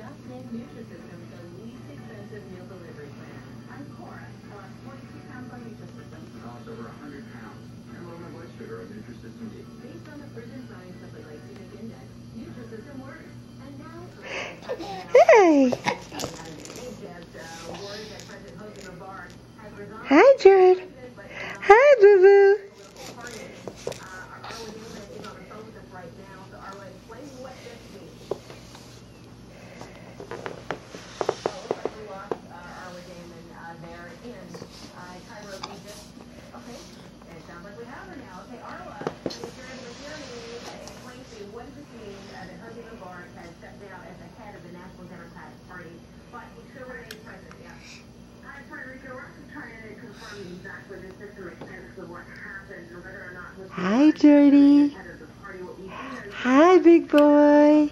Just make Nutrisystem the least expensive meal delivery plan. I'm Cora. I lost 42 pounds on Nutrisystem. I lost over 100 pounds. And lower my blood sugar on Nutrisystem D. Based on the proven science of the glycemic index, Nutrisystem works. And now, Hey. Hi, Jared. Hi, Boo Boo. Hi, Jordy. Hi, big boy.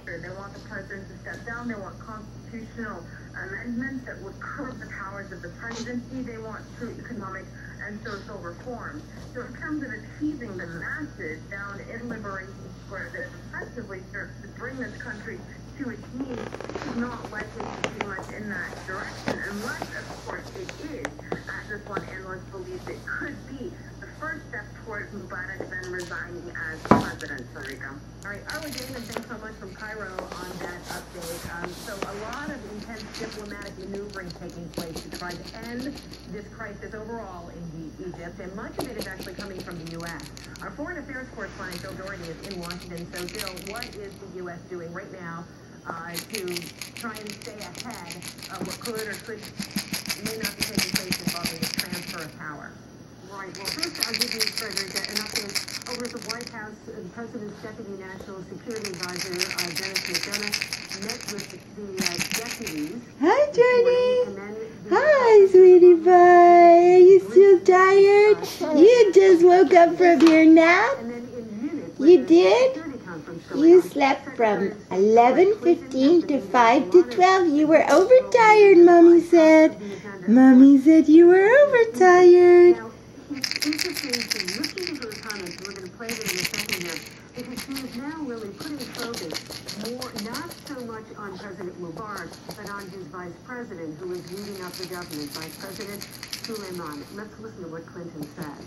They want the president to step down. They want constitutional amendments that would curb the powers of the presidency. They want true economic and social reforms. So in terms of achieving the masses down in Liberation Square that effectively serves to bring this country to its knees, is not likely to be much in that direction, unless, of course, it is, as this one analyst believes it could be, the first step towards Mubarak then resigning as president. All right, Arla Damon, thanks so much from Cairo on that update. So a lot of intense diplomatic maneuvering taking place to try to end this crisis overall in Egypt, and much of it is actually coming from the U.S. Our foreign affairs correspondent, Bill Doherty, is in Washington. So, Bill, what is the U.S. doing right now to try and stay ahead of what could or may not be taking place involving the transfer of power? Right. Well, first, I'll give you, Frederick, an update over at the White House. The President's Deputy National Security Advisor, Dennis McDonough, met with the deputies. Hi, Jordy. Hi, sweetie pie. Are you still tired? You just woke up from your nap? You did? You slept from 11:15 to 5 to 12. You were overtired, Mommy said. Mommy said you were overtired. It's interesting to listen to her comments. We're going to play them in a second here, because she is now really putting focus more, not so much on President Mubarak, but on his vice president, who is leading up the government, Vice President Suleiman. Let's listen to what Clinton says.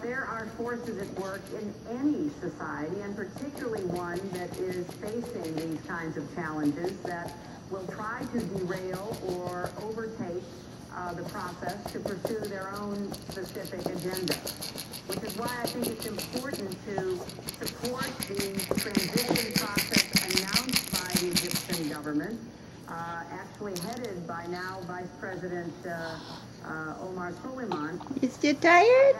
There are forces at work in any society, and particularly one that is facing these kinds of challenges, that will try to derail or overtake the process to pursue their own specific agenda, which is why I think it's important to support the transition process announced by the Egyptian government, actually headed by now Vice President Omar Suleiman. You still tired?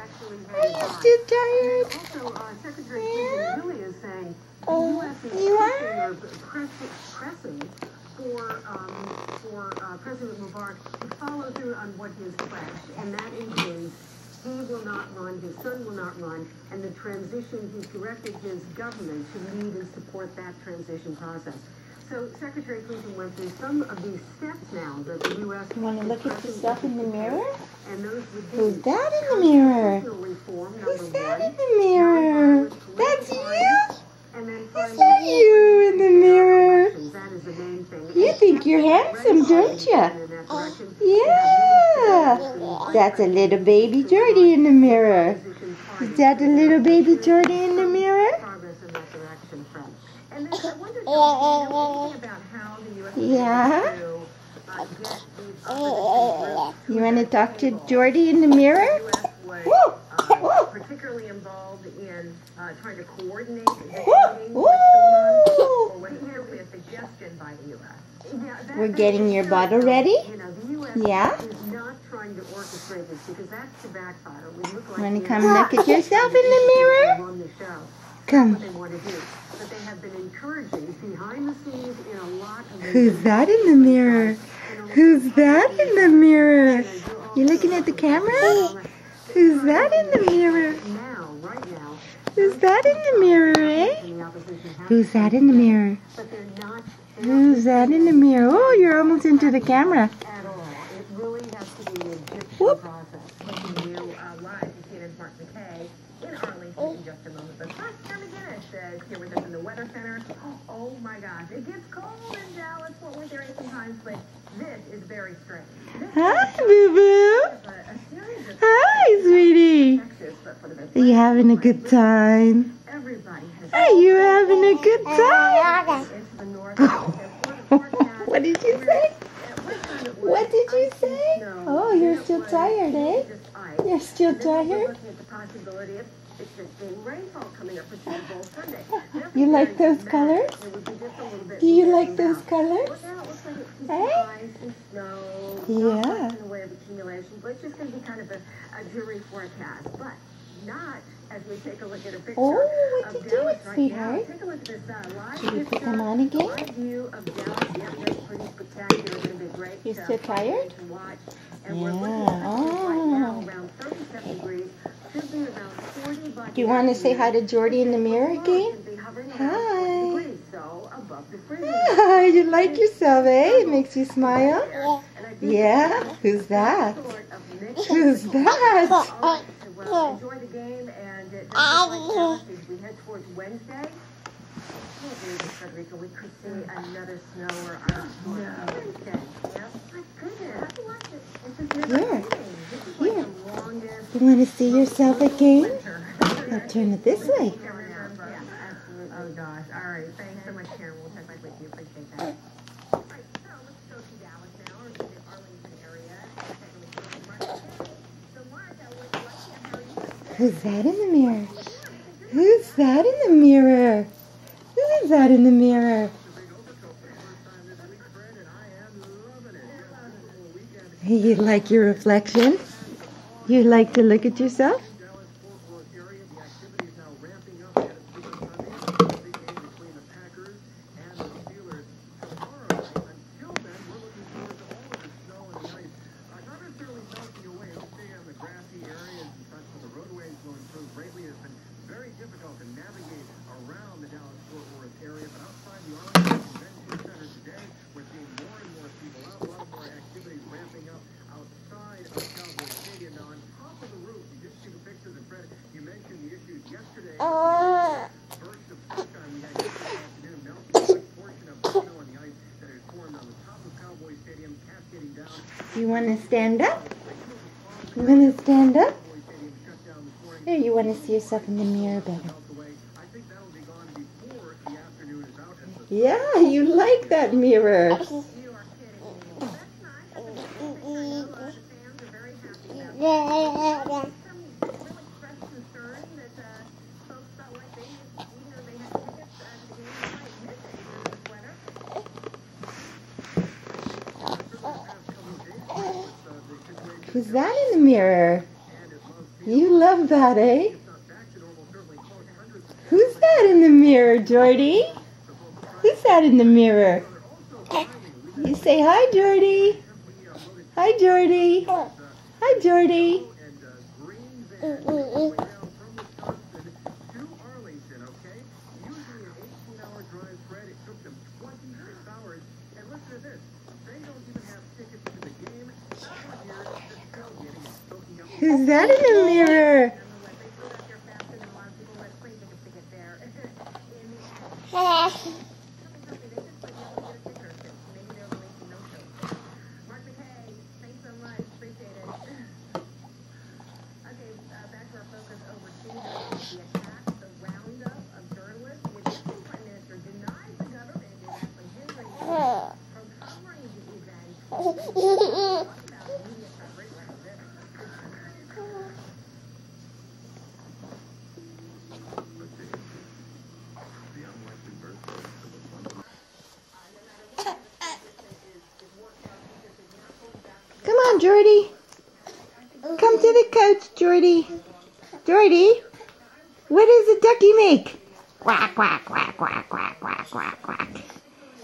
Are you still tired? Also, Secretary Clinton really is saying the U.S. is pressing for President Mubarak to follow through on what he has pledged, and that includes he will not run, his son will not run, and the transition, he's directed his government to lead and support that transition process. So Secretary Clinton went through some of these steps now that the U.S. You want to look at yourself in the mirror? And those would be Who's that in the mirror? Who's that in the mirror? That's you? Is that you in the mirror? You think you're handsome, don't you? Yeah. That's a little baby Jordy in the mirror. Is that a little baby Jordy in the mirror? Yeah. You want to talk to Jordy in the mirror? Particularly involved in trying to coordinate We're getting your bottle ready? Yeah? Want to come look at yourself in the mirror? Come. Who's that in the mirror? Who's that in the mirror? You looking at the camera? Who's that in the mirror? Who's that in the mirror, eh? Who's that in the mirror? Who's that in the mirror? Oh, you're almost into the camera. At all. It really has to be an Egyptian Whoop. process. Taking you live to see it in Mark McKay in Arlington in just a moment. But first, Jeremy Guinness is here with us in the Weather Center. Oh my gosh, it gets cold in Dallas, Fort Worth area sometimes, but this is very strange. Hi, boo-boo. Hi, sweetie. Are you having a good time? Are you having a good time? What did you say? What did you say? Oh, you're still tired, eh? You're still tired? You like those colors? Do you like those colors? Eh? Yeah. But it's just going to be kind of a dreary forecast, but not as we take a look at a picture. Oh, what you doing, sweetheart? Take a look at this live Should we put picture, them on again? live view of Dallas. Yeah, that's pretty spectacular. It's going to be great. You still tired? To watch. Yeah. And we're looking at right now around 37 degrees. Should be around 40 by Do you want to say hi to Jordy in the mirror again? Hi. Ah, you like yourself, eh? It makes you smile? Yeah? Who's that? Who's that? Well, enjoy the game, and as we head towards Wednesday, we could see another snow or ice on Wednesday. Yeah, my goodness. It's just never ending. This is like the longest. You want to see yourself again? I'll turn it this way. Yeah, absolutely. Oh gosh. All right. Thanks so much, Karen. We'll check back with you. Appreciate that. All right. So let's go to Dallas now, or to the Arlington area. So Mark, I would like to how you. Who's that in the mirror? Who's that in the mirror? Who's that in the mirror? You like your reflection? You like to look at yourself? You want to stand up? You want to stand up? Or you want to see yourself in the mirror better? Yeah, you like that mirror. Who's that in the mirror? You love that, eh? Who's that in the mirror, Jordy? Who's that in the mirror? You say hi, Jordy. Hi, Jordy. Hi, Jordy. Who's that in the mirror? Come on, Jordy. Come to the couch, Jordy. Jordy, what does a ducky make? Quack, quack, quack, quack, quack, quack, quack, quack.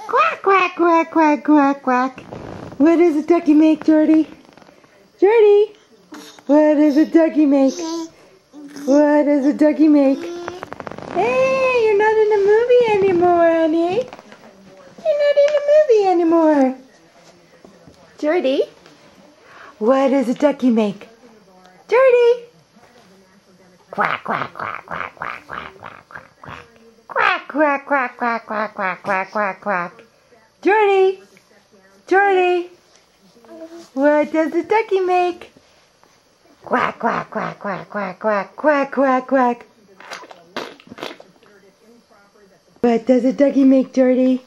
Quack, quack, quack, quack, quack, quack. What does a ducky make, Jordy? Jordy, what does a ducky make? What does a ducky make? Hey, you're not in the movie anymore, honey. You're not in the movie anymore. Jordy, what does a ducky make? Jordy! Quack, quack, quack, quack, quack, quack, quack, quack, quack. Quack, quack, quack, quack, quack, quack, quack, quack, quack. Jordy! Jordy! What does a ducky make? Quack, quack, quack, quack, quack, quack, quack, quack, quack. What does a ducky make, Jordy?